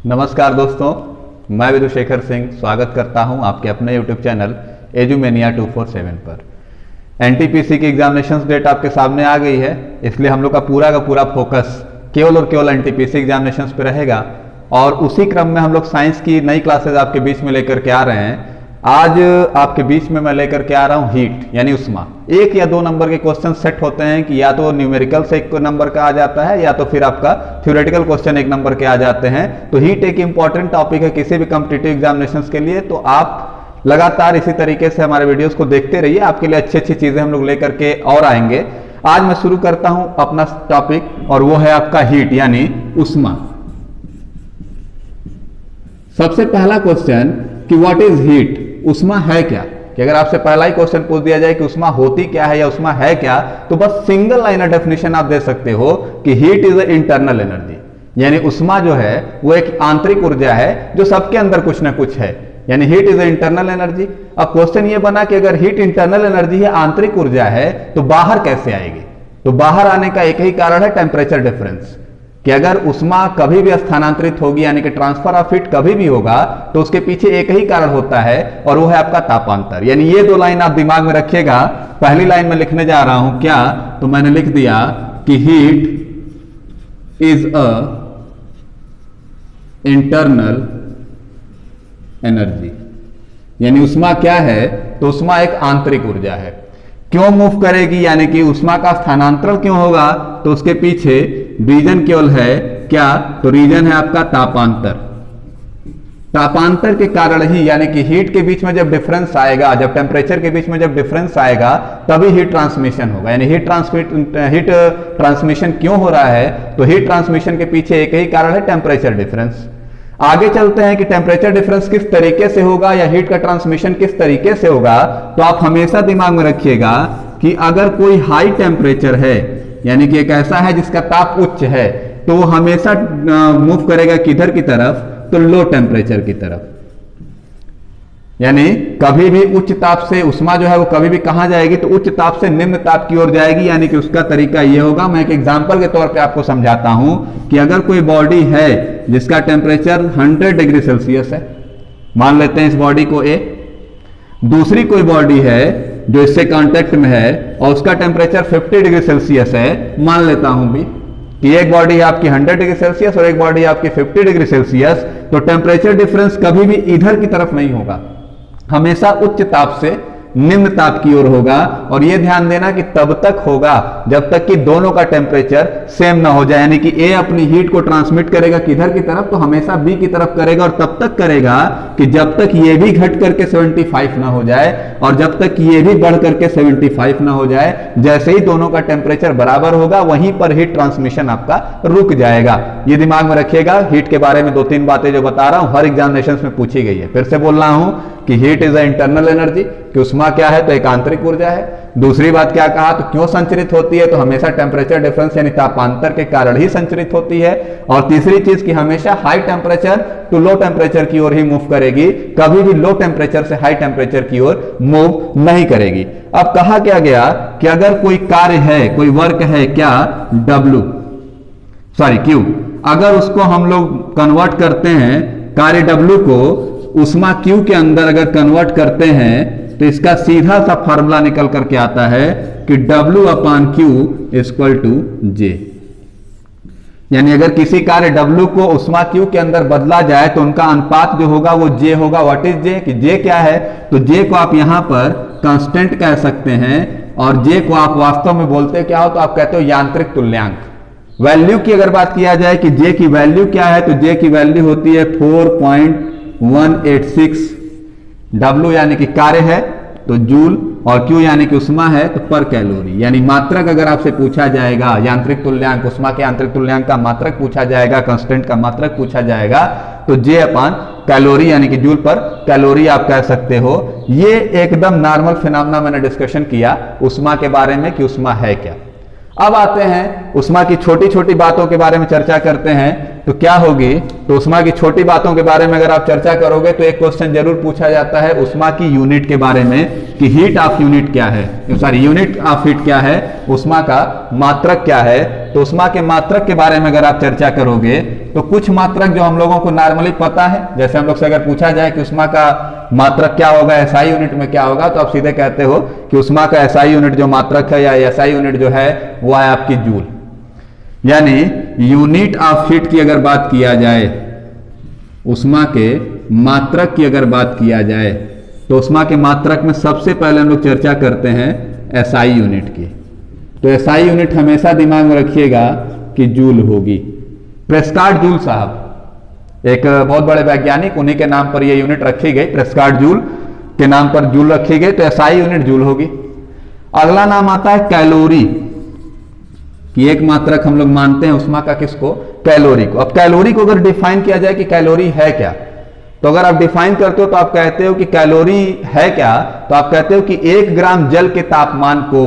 नमस्कार दोस्तों, मैं विदुशेखर सिंह स्वागत करता हूं आपके अपने YouTube चैनल एजुमेनिया 247 पर। एनटीपीसी की एग्जामिनेशन डेट आपके सामने आ गई है, इसलिए हम लोग का पूरा फोकस केवल और केवल एनटीपीसी एग्जामिनेशन पे रहेगा। और उसी क्रम में हम लोग साइंस की नई क्लासेज आपके बीच में लेकर के आ रहे हैं। आज आपके बीच में मैं लेकर के आ रहा हूं हीट यानी उष्मा। 1 या 2 नंबर के क्वेश्चन सेट होते हैं कि या तो न्यूमेरिकल से 1 नंबर का आ जाता है या तो फिर आपका थ्योरेटिकल क्वेश्चन 1 नंबर के आ जाते हैं। तो हीट एक इंपॉर्टेंट टॉपिक है किसी भी कॉम्पिटिटिव एग्जामिनेशंस के लिए। तो आप लगातार इसी तरीके से हमारे वीडियोस को देखते रहिए, आपके लिए अच्छी चीजें हम लोग लेकर के और आएंगे। आज मैं शुरू करता हूं अपना टॉपिक और वो है आपका हीट यानी उष्मा। सबसे पहला क्वेश्चन कि व्हाट इज हीट, उष्मा है क्या। कि अगर आपसे पहला ही क्वेश्चन पूछ दिया जाए कि उष्मा होती क्या है या उष्मा है क्या, तो बस सिंगल लाइन डेफिनेशन आप दे सकते हो कि हीट इज इंटरनल एनर्जी। यानी उष्मा जो है वो एक आंतरिक ऊर्जा है जो सबके अंदर कुछ ना कुछ है, यानी हीट इज इंटरनल एनर्जी। अब क्वेश्चन ये बना कि अगर हीट इंटरनल एनर्जी है, आंतरिक ऊर्जा है, तो बाहर कैसे आएगी। तो बाहर आने का एक ही कारण है टेम्परेचर डिफरेंस। कि अगर उष्मा कभी भी स्थानांतरित होगी यानी कि ट्रांसफर ऑफ हीट कभी भी होगा तो उसके पीछे एक ही कारण होता है और वो है आपका तापांतर। यानी ये 2 लाइन आप दिमाग में रखिएगा। पहली लाइन में लिखने जा रहा हूं क्या, तो मैंने लिख दिया कि heat is a internal energy. यानी उष्मा क्या है, तो उष्मा एक आंतरिक ऊर्जा है। क्यों मूव करेगी, यानी कि उष्मा का स्थानांतरण क्यों होगा, तो उसके पीछे रीजन केवल है क्या, तो रीजन है आपका तापांतर। तापांतर के कारण ही, यानी कि हीट के बीच में जब डिफरेंस आएगा, जब टेम्परेचर के बीच में जब डिफरेंस आएगा तभी हीट ट्रांसमिशन होगा। यानी हीट ट्रांसमिशन क्यों हो रहा है, तो हीट ट्रांसमिशन के पीछे एक ही कारण है टेम्परेचर डिफरेंस। आगे चलते हैं कि टेम्परेचर डिफरेंस किस तरीके से होगा या हीट का ट्रांसमिशन किस तरीके से होगा। तो आप हमेशा दिमाग में रखिएगा कि अगर कोई हाई टेम्परेचर है, यानी कि एक ऐसा है जिसका ताप उच्च है, तो वो हमेशा मूव करेगा किधर की तरफ, तो लो टेम्परेचर की तरफ। यानी कभी भी उच्च ताप से उष्मा जो है वो कभी भी कहां जाएगी, तो उच्च ताप से निम्न ताप की ओर जाएगी। यानी कि उसका तरीका ये होगा, मैं एक एग्जांपल के तौर पे आपको समझाता हूं कि अगर कोई बॉडी है जिसका टेम्परेचर 100 डिग्री सेल्सियस है, मान लेते हैं इस बॉडी को ए। दूसरी कोई बॉडी है जो इससे कांटेक्ट में है और उसका टेम्परेचर 50 डिग्री सेल्सियस है, मान लेता हूं भी कि एक बॉडी है आपकी 100 डिग्री सेल्सियस और एक बॉडी है आपकी 50 डिग्री सेल्सियस। तो टेम्परेचर डिफरेंस कभी भी इधर की तरफ नहीं होगा, हमेशा उच्च ताप से निम्न ताप की ओर होगा। और यह ध्यान देना कि तब तक होगा जब तक कि दोनों का टेम्परेचर सेम ना हो जाए। यानी कि ए अपनी हीट को ट्रांसमिट करेगा किधर की तरफ, तो हमेशा बी की तरफ करेगा और तब तक करेगा कि जब तक ये भी घट करके 75 ना हो जाए और जब तक ये भी बढ़ करके 75 ना हो जाए। जैसे ही दोनों का टेम्परेचर बराबर होगा वहीं पर हीट ट्रांसमिशन आपका रुक जाएगा। ये दिमाग में रखिएगा। हीट के बारे में 2-3 बातें जो बता रहा हूं हर एग्जामिनेशन में पूछी गई है। फिर से बोल रहा हूं कि heat is a internal energy, कि उष्मा क्या है, तो एक आंतरिक ऊर्जा है। दूसरी बात क्या कहा, तो क्यों संचरित होती है, तो हमेशा टेम्परेचर डिफरेंस यानी तापांतर के कारण ही संचरित होती है। और तीसरी चीज कि हमेशा high temperature to low temperature की ओर ही मूव करेगी, कभी भी लो टेम्परेचर से हाई टेम्परेचर की ओर मूव नहीं करेगी। अब कहा क्या गया कि अगर कोई कार्य है, कोई वर्क है क्या, Q, अगर उसको हम लोग कन्वर्ट करते हैं, कार्य W को उष्मा Q के अंदर अगर कन्वर्ट करते हैं, तो इसका सीधा सा फार्मूला निकल करके आता है कि W/Q = J। यानी अगर किसी कार्य W को उष्मा Q के अंदर बदला जाए तो उनका अनुपात जो होगा वो J होगा। व्हाट इज J, कि J क्या है, तो J को आप यहां पर कांस्टेंट कह सकते हैं और J को आप वास्तव में बोलते क्या हो, तो आप कहते हो यांत्रिक तुल्यांक। वैल्यू की अगर बात किया जाए कि J की वैल्यू क्या है, तो J की वैल्यू होती है 4.186। W यानी कि कार्य है तो जूल और Q यानी कि उष्मा है तो पर कैलोरी। यानी मात्रक अगर आपसे पूछा जाएगा, यांत्रिक तुल्यांक, उष्मा के यांत्रिक तुल्यांक का मात्रक पूछा जाएगा, कांस्टेंट का मात्रक पूछा जाएगा, तो J/कैलोरी यानी कि जूल पर कैलोरी आप कह सकते हो। ये एकदम नॉर्मल फिनोमेना मैंने डिस्कशन किया उष्मा के बारे में कि उष्मा है क्या। अब आते हैं उष्मा की छोटी छोटी बातों के बारे में चर्चा करते हैं। तो क्या होगी, तो उष्मा की छोटी बातों के बारे में अगर आप चर्चा करोगे तो एक क्वेश्चन जरूर पूछा जाता है उष्मा की यूनिट के बारे में कि हीट ऑफ यूनिट क्या है, यूनिट ऑफ हीट क्या है, उष्मा का मात्रक क्या है। तो उष्मा के मात्रक के बारे में अगर आप चर्चा करोगे तो कुछ मात्रक जो हम लोगों को नॉर्मली पता है, जैसे हम लोग से अगर पूछा जाए कि उष्मा का मात्रक क्या होगा, एसआई यूनिट में क्या होगा, तो आप सीधे कहते हो कि उष्मा का एसआई यूनिट जो मात्रक है या एसआई यूनिट जो है वो है आपकी जूल। यानी यूनिट ऑफ हीट की अगर बात किया जाए, उष्मा के मात्रक की अगर बात किया जाए, तो उष्मा के मात्रक में सबसे पहले हम लोग चर्चा करते हैं एसआई यूनिट की। तो एसआई यूनिट हमेशा दिमाग में रखिएगा कि जूल होगी। प्रेस्कार्ट जूल साहब एक बहुत बड़े वैज्ञानिक, उन्हीं के नाम पर यह यूनिट रखी गई, प्रेस्कार्ट जूल के नाम पर जूल रखी गई, तो एसआई यूनिट जूल होगी। अगला नाम आता है कैलोरी, कि एक मात्रक हम लोग मानते हैं उष्मा का किसको, कैलोरी को। अब कैलोरी को अगर डिफाइन किया जाए कि कैलोरी है क्या, तो अगर आप डिफाइन करते हो तो आप कहते हो कि कैलोरी है क्या, तो आप कहते हो कि 1 ग्राम जल के तापमान को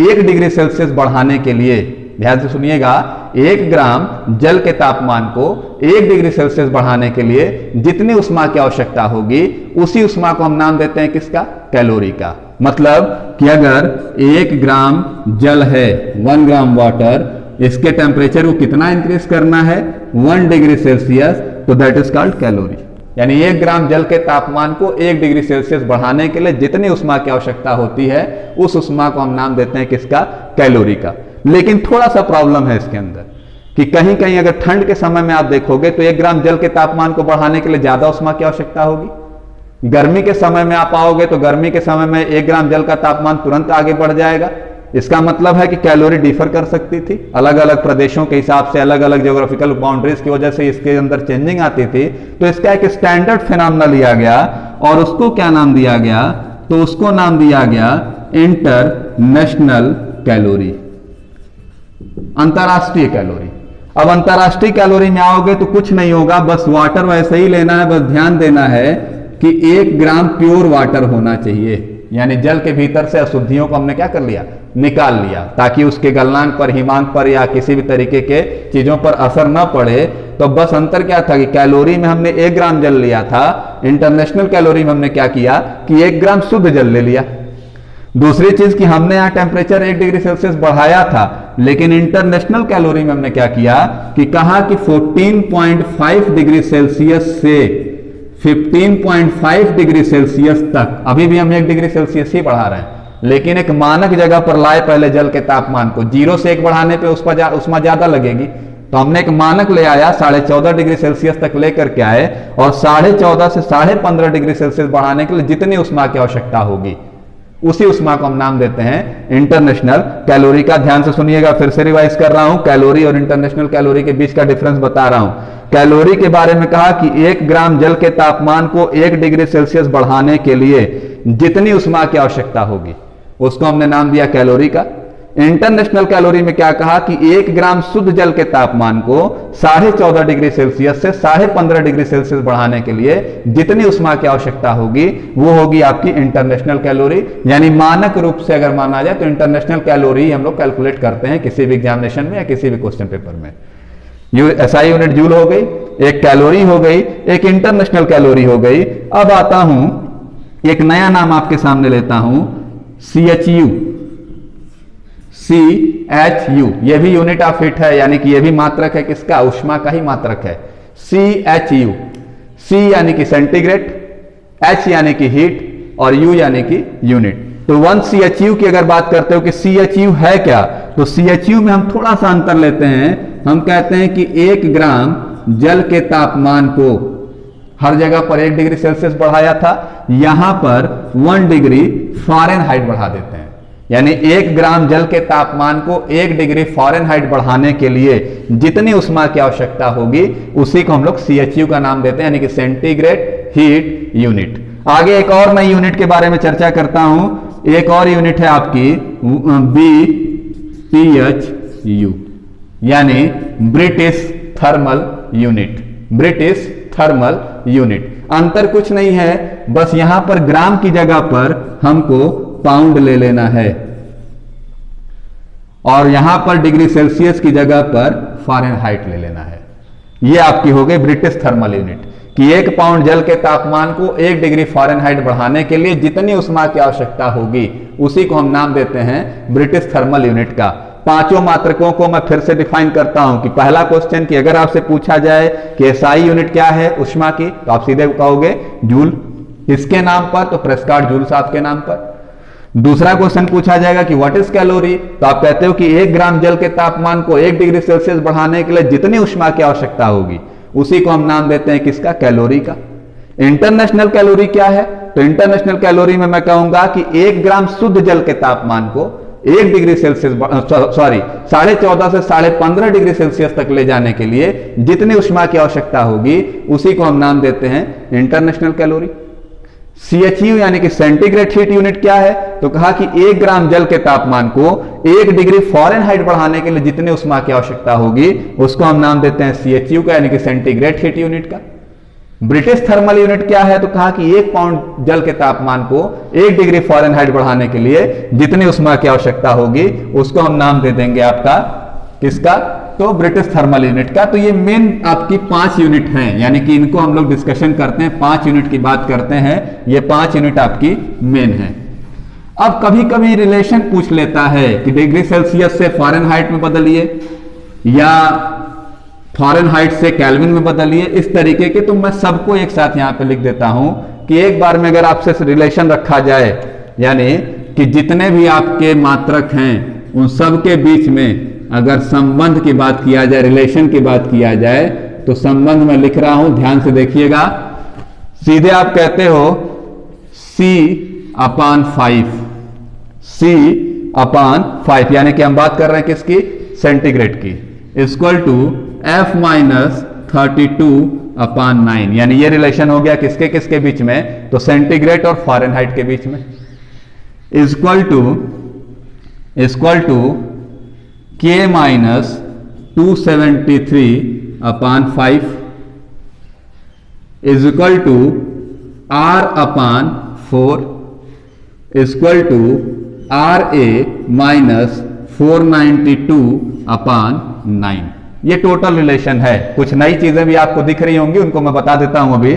1 डिग्री सेल्सियस बढ़ाने के लिए, ध्यान से सुनिएगा, 1 ग्राम जल के तापमान को 1 डिग्री सेल्सियस बढ़ाने के लिए जितनी उष्मा की आवश्यकता होगी उसी उष्मा को हम नाम देते हैं किसका, कैलोरी का। मतलब कि अगर 1 ग्राम जल है, 1 ग्राम वाटर, इसके टेम्परेचर को कितना इंक्रीज करना है, 1 डिग्री सेल्सियस, तो दैट इज कॉल्ड कैलोरी। यानी 1 ग्राम जल के तापमान को 1 डिग्री सेल्सियस बढ़ाने के लिए जितनी उष्मा की आवश्यकता होती है उस उष्मा को हम नाम देते हैं किसका, कैलोरी का। लेकिन थोड़ा सा प्रॉब्लम है इसके अंदर कि कहीं कहीं अगर ठंड के समय में आप देखोगे तो 1 ग्राम जल के तापमान को बढ़ाने के लिए ज्यादा उष्मा की आवश्यकता होगी। गर्मी के समय में आप आओगे तो गर्मी के समय में 1 ग्राम जल का तापमान तुरंत आगे बढ़ जाएगा। इसका मतलब है कि कैलोरी डिफर कर सकती थी, अलग अलग प्रदेशों के हिसाब से, अलग अलग ज्योग्राफिकल बाउंड्रीज की वजह से इसके अंदर चेंजिंग आती थी। तो इसका एक स्टैंडर्ड फिनोमेना लिया गया और उसको क्या नाम दिया गया, तो उसको नाम दिया गया इंटरनेशनल कैलोरी, अंतरराष्ट्रीय कैलोरी। अब अंतरराष्ट्रीय कैलोरी में आओगे तो कुछ नहीं होगा, बस वाटर वैसे ही लेना है, बस ध्यान देना है कि 1 ग्राम प्योर वाटर होना चाहिए। यानी जल के भीतर से अशुद्धियों को हमने क्या कर लिया, निकाल लिया, ताकि उसके गलनांक पर, हिमांक पर या किसी भी तरीके के चीजों पर असर न पड़े। तो बस अंतर क्या था कि कैलोरी में हमने 1 ग्राम जल लिया था, इंटरनेशनल कैलोरी में हमने क्या किया कि 1 ग्राम शुद्ध जल ले लिया। दूसरी चीज कि हमने यहां टेम्परेचर 1 डिग्री सेल्सियस बढ़ाया था, लेकिन इंटरनेशनल कैलोरी में हमने क्या किया कि कहा कि 14.5 डिग्री सेल्सियस से 15.5 डिग्री सेल्सियस तक, अभी भी हम 1 डिग्री सेल्सियस ही बढ़ा रहे हैं, लेकिन एक मानक जगह पर लाए पहले जल के तापमान को। 0 से 1 बढ़ाने पे उष्मा ज्यादा लगेगी, तो हमने एक मानक ले आया, 14.5 डिग्री सेल्सियस तक लेकर के आए, और 14.5 से 15.5 डिग्री सेल्सियस बढ़ाने के लिए जितनी उष्मा की आवश्यकता होगी उसी उष्मा को हम नाम देते हैं इंटरनेशनल कैलोरी का। ध्यान से सुनिएगा, फिर से रिवाइज कर रहा हूं, कैलोरी और इंटरनेशनल कैलोरी के बीच का डिफरेंस बता रहा हूं। कैलोरी के बारे में कहा कि 1 ग्राम जल के तापमान को 1 डिग्री सेल्सियस बढ़ाने के लिए जितनी उष्मा की आवश्यकता होगी उसको हमने नाम दिया कैलोरी का। इंटरनेशनल कैलोरी में क्या कहा कि 1 ग्राम शुद्ध जल के तापमान को 14.5 डिग्री सेल्सियस से 15.5 डिग्री सेल्सियस बढ़ाने के लिए जितनी उष्मा की आवश्यकता होगी वो होगी आपकी इंटरनेशनल कैलोरी। यानी मानक रूप से अगर माना जाए तो इंटरनेशनल कैलोरी हम लोग कैलकुलेट करते हैं किसी भी एग्जामिनेशन में या किसी भी क्वेश्चन पेपर में। एसआई यूनिट जूल हो गई, एक कैलोरी हो गई, एक इंटरनेशनल कैलोरी हो गई। अब आता हूं एक नया नाम आपके सामने लेता हूं, CHU। CHU यह भी यूनिट ऑफ हीट है, यानी कि यह भी मात्रक है किसका, उष्मा का ही मात्रक है। CHU, C यानी कि सेंटीग्रेड, H यानी कि हीट और U यानी कि यूनिट। तो 1 CHU की अगर बात करते हो कि CHU है क्या, तो CHU में हम थोड़ा सा अंतर लेते हैं। हम कहते हैं कि 1 ग्राम जल के तापमान को हर जगह पर 1 डिग्री सेल्सियस बढ़ाया था, यहां पर 1 डिग्री फ़ारेनहाइट बढ़ा देते हैं। यानी 1 ग्राम जल के तापमान को 1 डिग्री फ़ारेनहाइट बढ़ाने के लिए जितनी उष्मा की आवश्यकता होगी उसी को हम लोग CHU का नाम देते हैं, यानी कि सेंटीग्रेड हीट यूनिट। आगे एक और नई यूनिट के बारे में चर्चा करता हूं। एक और यूनिट है आपकी BTHU, यानी British thermal unit. British thermal unit. अंतर कुछ नहीं है, बस यहां पर ग्राम की जगह पर हमको पाउंड ले लेना है और यहां पर डिग्री सेल्सियस की जगह पर फ़ारेनहाइट ले लेना है। यह आपकी हो गई ब्रिटिश थर्मल यूनिट कि 1 पाउंड जल के तापमान को 1 डिग्री फ़ारेनहाइट बढ़ाने के लिए जितनी उष्मा की आवश्यकता होगी उसी को हम नाम देते हैं ब्रिटिश थर्मल यूनिट का। पांचों मात्रकों को मैं फिर से डिफाइन करता हूं कि पहला क्वेश्चन कि अगर आपसे पूछा जाए कि एसआई यूनिट क्या है उष्मा की, तो आप सीधे कहोगे जूल। किसके नाम पर? तो प्रेस्कार्ट जूल साहब के नाम पर। दूसरा क्वेश्चन पूछा जाएगा कि व्हाट इज कैलोरी, तो आप कहते हो कि 1 ग्राम जल के तापमान को 1 डिग्री सेल्सियस बढ़ाने के लिए जितनी उष्मा की आवश्यकता होगी उसी को हम नाम देते हैं किसका? कैलोरी का। इंटरनेशनल कैलोरी क्या है? तो इंटरनेशनल कैलोरी में मैं कहूंगा कि 1 ग्राम शुद्ध जल के तापमान को 1 डिग्री सेल्सियस 14.5 से 15.5 डिग्री सेल्सियस तक ले जाने के लिए जितनी उष्मा की आवश्यकता होगी उसी को हम नाम देते हैं इंटरनेशनल कैलोरी। CHU यानी कि सेंटीग्रेड हीट यूनिट क्या है? तो कहा कि 1 ग्राम जल के तापमान को 1 डिग्री फ़ारेनहाइट बढ़ाने के लिए जितने उष्मा की आवश्यकता होगी उसको हम नाम देते हैं CHU का यानी कि सेंटीग्रेड हीट यूनिट का। ब्रिटिश थर्मल यूनिट क्या है? तो कहा कि 1 पाउंड जल के तापमान को 1 डिग्री फ़ारेनहाइट बढ़ाने के लिए जितनी उष्मा की आवश्यकता होगी उसको हम नाम दे देंगे आपका किसका? तो ब्रिटिश थर्मल यूनिट का। तो ये मेन आपकी 5 यूनिट हैं, यानी कि इनको हम लोग डिस्कशन करते हैं, 5 यूनिट की बात करते हैं, ये 5 यूनिट आपकी मेन है। अब कभी कभी रिलेशन पूछ लेता है कि डिग्री सेल्सियस से फ़ारेनहाइट में बदलिए या फ़ारेनहाइट से केल्विन में बदलिए, इस तरीके के। तो मैं सबको एक साथ यहां पे लिख देता हूं कि एक बार में अगर आपसे रिलेशन रखा जाए, यानी कि जितने भी आपके मात्रक हैं उन सब के बीच में अगर संबंध की बात किया जाए, रिलेशन की बात किया जाए, तो संबंध मैं लिख रहा हूं, ध्यान से देखिएगा। सीधे आप कहते हो C/5, C/5 यानी कि हम बात कर रहे हैं किसकी? सेंटीग्रेड की, इक्वल टू F-32/9, यानी ये रिलेशन हो गया किसके किसके बीच में? तो सेंटीग्रेड और फ़ारेनहाइट के बीच में। Equal to K-273/5 is equal to R/4 equal to Ra-492/9। ये टोटल रिलेशन है। कुछ नई चीजें भी आपको दिख रही होंगी, उनको मैं बता देता हूं अभी।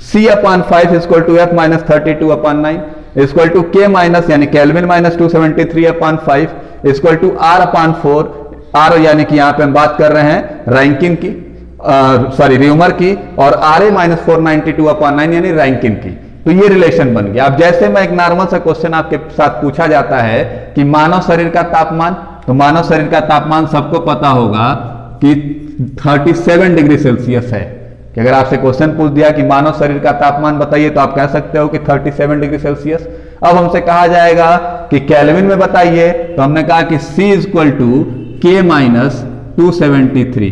C/5 equal to F-32/9 equal to K minus यानी kelvin -273/5 equal to R/4, R यानी कि यहां पे हम बात कर रहे हैं रैंकिन की, र्यूमर की, और Ra-492/9 यानी रैंकिन की। तो ये रिलेशन बन गया। अब जैसे मैं एक नॉर्मल सा क्वेश्चन आपके साथ पूछा जाता है कि मानव शरीर का तापमान, तो मानव शरीर का तापमान सबको पता होगा कि 37 डिग्री सेल्सियस है। कि अगर आपसे क्वेश्चन पूछ दिया कि मानव शरीर का तापमान बताइए, तो आप कह सकते हो कि 37 डिग्री सेल्सियस। अब हमसे कहा जाएगा कि केल्विन में बताइए, तो हमने कहा कि C इक्वल टू K-273।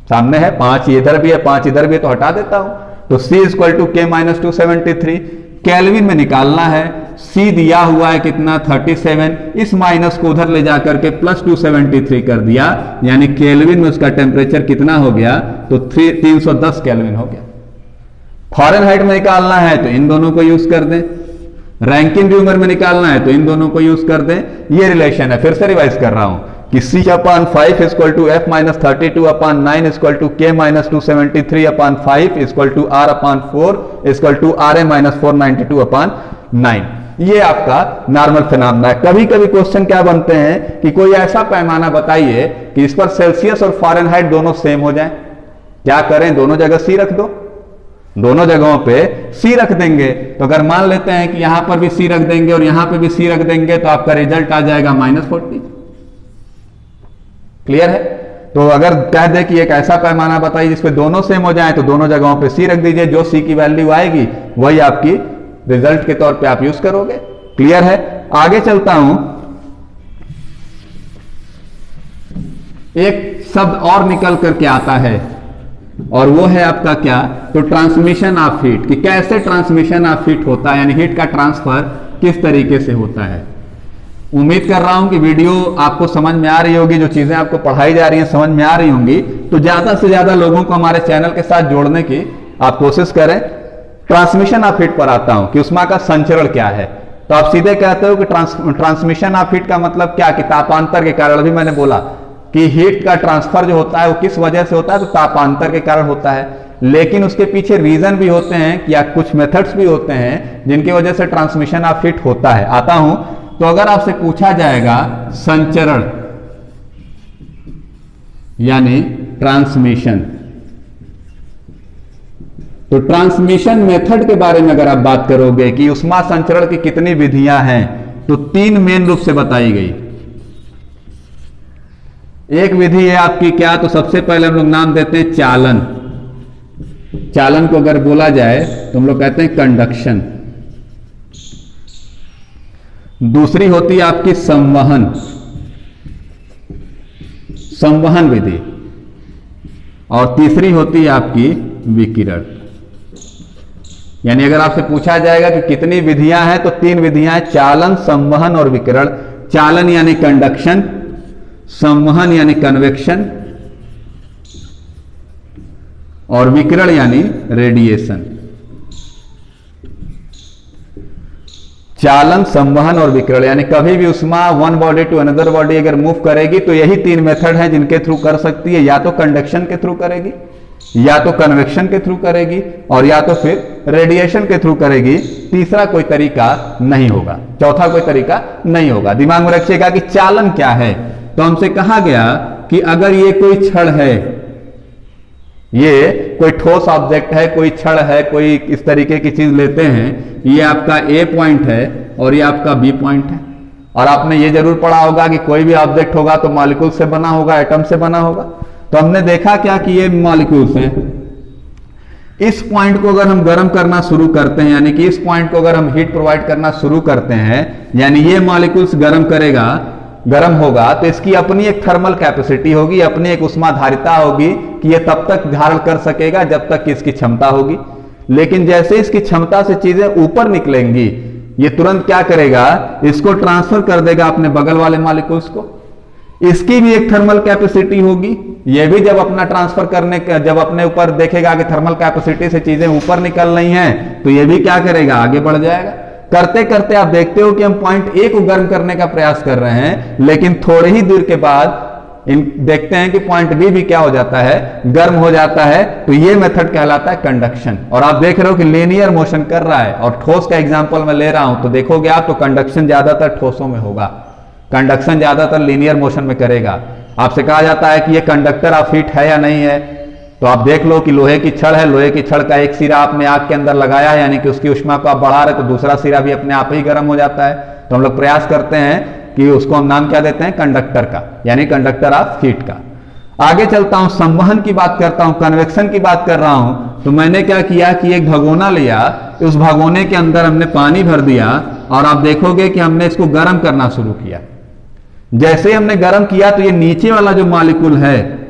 सामने है 5 इधर भी है 5 इधर भी है, तो हटा देता हूं। तो C equal to K-273 kelvin में निकालना है। C दिया हुआ है कितना? 37, इस माइनस को उधर ले जाकर के +273 कर दिया, यानी केल्विन में उसका टेम्परेचर कितना हो गया? तो 310 केल्विन हो गया। फ़ारेनहाइट में निकालना है तो इन दोनों को यूज कर दें, रैंकिन र्यूमर में निकालना है तो इन दोनों को यूज कर दें। ये रिलेशन है। फिर से रिवाइज कर रहा हूं कि C/5 equal to F-32/9 equal to K-273/5 equal to R/4 equal to Ra-492/9। ये आपका नॉर्मल फिनोमेना है। कभी कभी क्वेश्चन क्या बनते हैं कि कोई ऐसा पैमाना बताइए कि इस पर सेल्सियस और फ़ारेनहाइट दोनों सेम हो जाएं। क्या करें? दोनों जगह C रख दो, दोनों जगहों पे C रख देंगे। तो अगर मान लेते हैं कि यहां पर भी C रख देंगे और यहां पे भी C रख देंगे, तो आपका रिजल्ट आ जाएगा -40। क्लियर है? तो अगर कह दे कि एक ऐसा पैमाना बताइए जिसपे दोनों सेम हो जाए, तो दोनों जगहों पे C रख दीजिए। जो C की वैल्यू आएगी वही आपकी रिजल्ट के तौर पे आप यूज करोगे। क्लियर है? आगे चलता हूं। एक शब्द और निकल करके आता है और वो है आपका क्या? तो ट्रांसमिशन ऑफ हीट। कि कैसे ट्रांसमिशन ऑफ हीट होता है, यानी हीट का ट्रांसफर किस तरीके से होता है। उम्मीद कर रहा हूं कि वीडियो आपको समझ में आ रही होगी, जो चीजें आपको पढ़ाई जा रही हैं समझ में आ रही होंगी। तो ज्यादा से ज्यादा लोगों को हमारे चैनल के साथ जोड़ने की आप कोशिश करें। ट्रांसमिशन ऑफ हीट पर आता हूं कि उष्मा का संचरण क्या है। तो आप सीधे कहते हो कि ट्रांसमिशन ऑफ हीट का मतलब क्या? कि तापांतर के कारण। अभी मैंने बोला कि हीट का ट्रांसफर जो होता है वो किस वजह से होता है? तो तापांतर के कारण होता है। लेकिन उसके पीछे रीजन भी होते हैं या कुछ मेथड्स भी होते हैं जिनकी वजह से ट्रांसमिशन ऑफ हीट होता है। आता हूं। तो अगर आपसे पूछा जाएगा संचरण यानी ट्रांसमिशन, तो ट्रांसमिशन मेथड के बारे में अगर आप बात करोगे कि ऊष्मा संचरण की कितनी विधियां हैं, तो 3 मेन रूप से बताई गई। एक विधि है आपकी क्या, तो सबसे पहले हम लोग नाम देते हैं चालन। चालन को अगर बोला जाए तो हम लोग कहते हैं कंडक्शन। दूसरी होती है आपकी संवहन, संवहन विधि। और तीसरी होती है आपकी विकिरण। यानी अगर आपसे पूछा जाएगा कि कितनी विधियां हैं, तो 3 विधियां हैं, चालन, संवहन और विकिरण। चालन यानी कंडक्शन, संवहन यानी कन्वेक्शन और विकिरण यानी रेडिएशन। चालन, संवहन और विकिरण यानी कभी भी ऊष्मा one body to another body अगर मूव करेगी तो यही 3 मेथड हैं जिनके थ्रू कर सकती है। या तो कंडक्शन के थ्रू करेगी, या तो कन्वेक्शन के थ्रू करेगी, और या तो फिर रेडिएशन के थ्रू करेगी। तीसरा कोई तरीका नहीं होगा, चौथा कोई तरीका नहीं होगा। दिमाग में रखिएगा कि चालन क्या है। तो हमसे कहा गया कि अगर ये कोई छड़ है, ये कोई ठोस ऑब्जेक्ट है, कोई छड़ है, कोई इस तरीके की चीज लेते हैं, ये आपका ए पॉइंट है और ये आपका बी पॉइंट है। और आपने ये जरूर पढ़ा होगा कि कोई भी ऑब्जेक्ट होगा तो मॉलिक्यूल से बना होगा, एटम से बना होगा। तो हमने देखा क्या कि ये मॉलिक्यूल्स हैं। इस पॉइंट को अगर हम गर्म करना शुरू करते हैं, यानी कि इस पॉइंट को अगर हम हीट प्रोवाइड करना शुरू करते हैं, यानी ये मॉलिक्यूल्स गर्म होगा, तो इसकी अपनी एक थर्मल कैपेसिटी होगी, अपनी एक ऊष्माधारिता होगी कि ये तब तक धारण कर सकेगा जब तक कि इसकी क्षमता होगी। लेकिन जैसे इसकी क्षमता से चीजें ऊपर निकलेंगी, ये तुरंत क्या करेगा, इसको ट्रांसफर कर देगा अपने बगल वाले मॉलिक्यूल्स को। इसकी भी एक थर्मल कैपेसिटी होगी, ये भी जब अपना ट्रांसफर करने का, जब अपने ऊपर देखेगा कि थर्मल कैपेसिटी से चीजें ऊपर निकल रही हैं, तो ये भी क्या करेगा, आगे बढ़ जाएगा। करते करते आप देखते हो कि हम पॉइंट ए को गर्म करने का प्रयास कर रहे हैं, लेकिन थोड़े ही दूर के बाद देखते हैं कि पॉइंट बी भी क्या हो जाता है, गर्म हो जाता है। तो ये मेथड कहलाता है कंडक्शन। और आप देख रहे हो कि लीनियर मोशन कर रहा है, और ठोस का एग्जांपल मैं ले रहा हूं, तो देखोगे आप तो कंडक्शन ज्यादातर ठोसों में होगा, कंडक्शन ज्यादातर लीनियर मोशन में करेगा। आपसे कहा जाता है कि ये कंडक्टर ऑफ हीट है या नहीं है, तो आप देख लो कि लोहे की छड़ है, लोहे की छड़ का एक सिरा आपने आग के अंदर लगाया है, यानी कि उसकी ऊष्मा को आप बढ़ा रहे, तो दूसरा सिरा भी अपने आप ही गर्म हो जाता है। तो हम लोग प्रयास करते हैं कि उसको हम नाम क्या देते हैं, कंडक्टर का, यानी कंडक्टर ऑफ हीट का। आगे चलता हूं, संवहन की बात करता हूं, कन्वेक्शन की बात कर रहा हूं। तो मैंने क्या किया कि एक भगोना लिया, उस भगोने के अंदर हमने पानी भर दिया, और आप देखोगे कि हमने इसको गर्म करना शुरू किया। जैसे ही हमने गर्म किया, तो ये नीचे वाला जो मॉलिक्यूल है,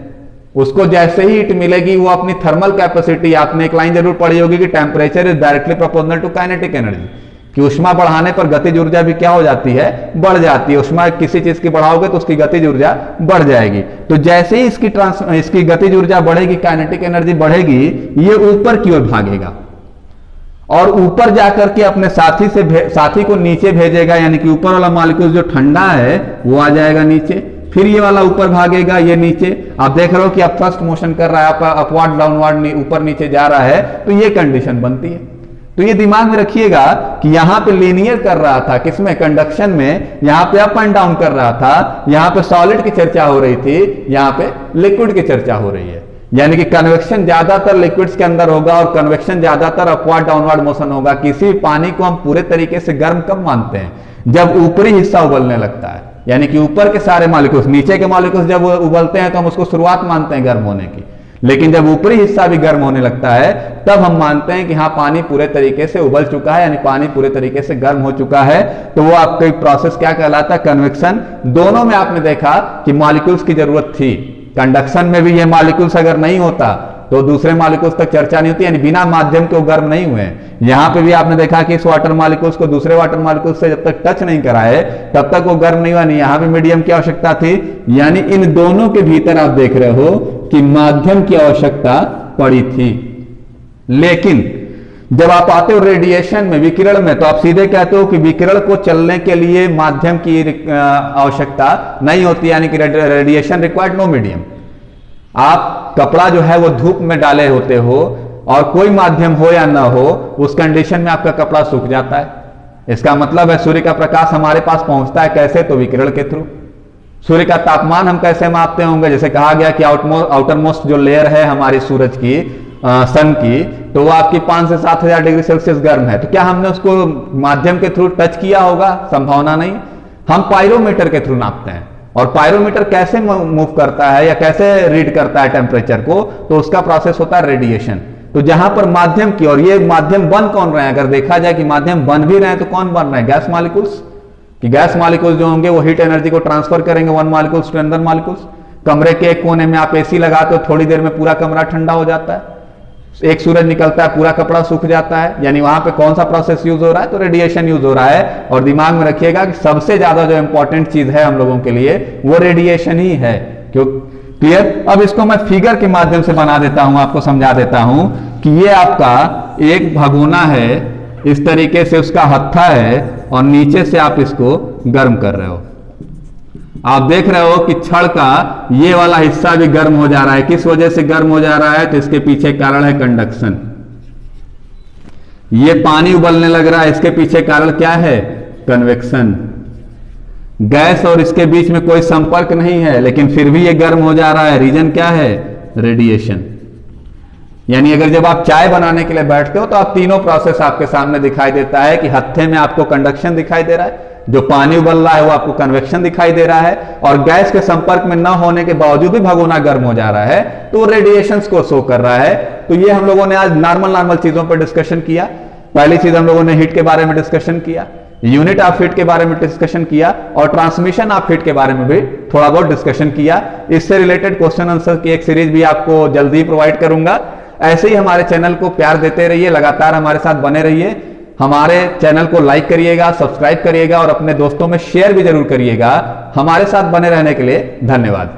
उसको जैसे ही हीट मिलेगी, वो अपनी थर्मल कैपेसिटी, आपने एक लाइन जरूर पढ़ी होगी कि temperature is directly proportional to kinetic energy, कि ऊष्मा बढ़ाने पर गतिज ऊर्जा भी क्या हो जाती है, बढ़ जाती है। ऊष्मा किसी चीज की बढ़ाओगे तो उसकी गतिज ऊर्जा बढ़ जाएगी। तो जैसे ही इसकी गतिज ऊर्जा बढ़ेगी, काइनेटिक एनर्जी बढ़ेगी, ये ऊपर की ओर भागेगा और ऊपर जाकर के अपने साथी को नीचे भेजेगा, यानी कि ऊपर वाला मॉलिक्यूल जो ठंडा है वो आ जाएगा नीचे, फिर ये वाला ऊपर भागेगा, ये नीचे। आप देख रहे हो कि आप फर्स्ट मोशन कर रहा है, अपवर्ड डाउनवर्ड, ऊपर नीचे जा रहा है, तो ये कंडीशन बनती है। तो ये दिमाग में रखिएगा कि यहां पे लीनियर कर रहा था, किसमें, कंडक्शन में, यहां पे अप एंड डाउन कर रहा था, यहां पे सॉलिड की चर्चा हो रही थी, यहां पे लिक्विड की चर्चा हो रही है। यानी कि कन्वेक्शन ज्यादातर लिक्विड्स के अंदर होगा और कन्वेक्शन ज्यादातर अपवर्ड डाउनवर्ड मोशन होगा। किसी पानी को हम पूरे तरीके से गर्म कब मानते हैं, जब ऊपरी हिस्सा उबलने लगता है, यानी कि ऊपर के सारे मॉलिक्यूल्स, नीचे के मॉलिक्यूल्स जब उबलते हैं तो हम उसको शुरुआत मानते हैं गर्म होने की। लेकिन जब ऊपरी हिस्सा भी गर्म होने लगता है, तब हम मानते हैं कि हाँ, पानी पूरे तरीके से उबल चुका है, यानी पानी पूरे तरीके से गर्म हो चुका है। तो वो आपका प्रोसेस क्या कहलाता है, कन्वेक्शन। दोनों में आपने देखा कि मॉलिक्यूल्स की जरूरत थी। कंडक्शन में भी ये मॉलिक्यूल्स अगर नहीं होता तो दूसरे मॉलिक्यूल्स तक चर्चा नहीं होती, यानी बिना माध्यम के वो गर्म नहीं हुए। यहां पे भी आपने देखा कि इस वाटर मॉलिक्यूल्स को दूसरे वाटर मॉलिक्यूल्स से जब तक टच नहीं कराए तब तक वो गर्म नहीं हुआ। नहीं, यहां भी मीडियम की आवश्यकता थी, यानी इन दोनों के भीतर आप देख रहे हो कि माध्यम की आवश्यकता पड़ी थी। लेकिन जब आप आते हो रेडिएशन में, विकिरण में, तो आप सीधे कहते हो कि विकिरण को चलने के लिए माध्यम की आवश्यकता नहीं होती, यानी कि रेडिएशन रिक्वायर्ड नो मीडियम। आप कपड़ा जो है वो धूप में डाले होते हो और कोई माध्यम हो या ना हो, उस कंडीशन में आपका कपड़ा सूख जाता है। इसका मतलब है सूर्य का प्रकाश हमारे पास पहुंचता है कैसे, तो विकिरण के थ्रू। सूर्य का तापमान हम कैसे मापते होंगे, जैसे कहा गया कि आउटर मोस्ट जो लेयर है हमारी सूरज की, सन की, तो वो आपकी 5 से 7,000 डिग्री सेल्सियस गर्म है। तो क्या हमने उसको माध्यम के थ्रू टच किया होगा, संभावना नहीं। हम पायरोमीटर के थ्रू नापते हैं, और पायरोमीटर कैसे मूव करता है या कैसे रीड करता है टेम्परेचर को, तो उसका प्रोसेस होता है रेडिएशन। तो जहां पर माध्यम की, और ये माध्यम बन कौन रहे हैं, अगर देखा जाए कि माध्यम बन भी रहे हैं तो कौन बन रहे हैं, गैस मॉलिक्यूल्स। कि गैस मॉलिक्यूल्स जो होंगे वो हीट एनर्जी को ट्रांसफर करेंगे one molecules to another molecules. कमरे के एक कोने में आप एसी लगाते हो, थोड़ी देर में पूरा कमरा ठंडा हो जाता है, एक सूरज निकलता है, पूरा कपड़ा सूख जाता है, यानी वहां पे कौन सा प्रोसेस यूज हो रहा है, तो रेडिएशन यूज हो रहा है। और दिमाग में रखिएगा कि सबसे ज्यादा जो इंपॉर्टेंट चीज है हम लोगों के लिए वो रेडिएशन ही है। क्यों, क्लियर। अब इसको मैं फिगर के माध्यम से बना देता हूं, आपको समझा देता हूं कि ये आपका एक भगोना है, इस तरीके से उसका हत्था है, और नीचे से आप इसको गर्म कर रहे हो। आप देख रहे हो कि छड़ का ये वाला हिस्सा भी गर्म हो जा रहा है। किस वजह से गर्म हो जा रहा है, तो इसके पीछे कारण है कंडक्शन। ये पानी उबलने लग रहा है, इसके पीछे कारण क्या है, कन्वेक्शन। गैस और इसके बीच में कोई संपर्क नहीं है, लेकिन फिर भी ये गर्म हो जा रहा है, रीजन क्या है, रेडिएशन। यानी अगर जब आप चाय बनाने के लिए बैठते हो तो आप तीनों प्रोसेस आपके सामने दिखाई देता है कि हत्थे में आपको कंडक्शन दिखाई दे रहा है, जो पानी उबल रहा है वो आपको कन्वेक्शन दिखाई दे रहा है, और गैस के संपर्क में न होने के बावजूद भी भगोना गर्म हो जा रहा है, तो रेडिएशंस को शो कर रहा है। तो ये हम लोगों ने आज नॉर्मल चीजों पर डिस्कशन किया। पहली चीज हम लोगों ने हीट के बारे में डिस्कशन किया, यूनिट ऑफ हीट के बारे में डिस्कशन किया, और ट्रांसमिशन ऑफ हीट के बारे में भी थोड़ा बहुत डिस्कशन किया। इससे रिलेटेड क्वेश्चन आंसर की एक सीरीज भी आपको जल्दी ही प्रोवाइड करूंगा। ऐसे ही हमारे चैनल को प्यार देते रहिए, लगातार हमारे साथ बने रहिए। हमारे चैनल को लाइक करिएगा, सब्सक्राइब करिएगा, और अपने दोस्तों में शेयर भी जरूर करिएगा। हमारे साथ बने रहने के लिए धन्यवाद।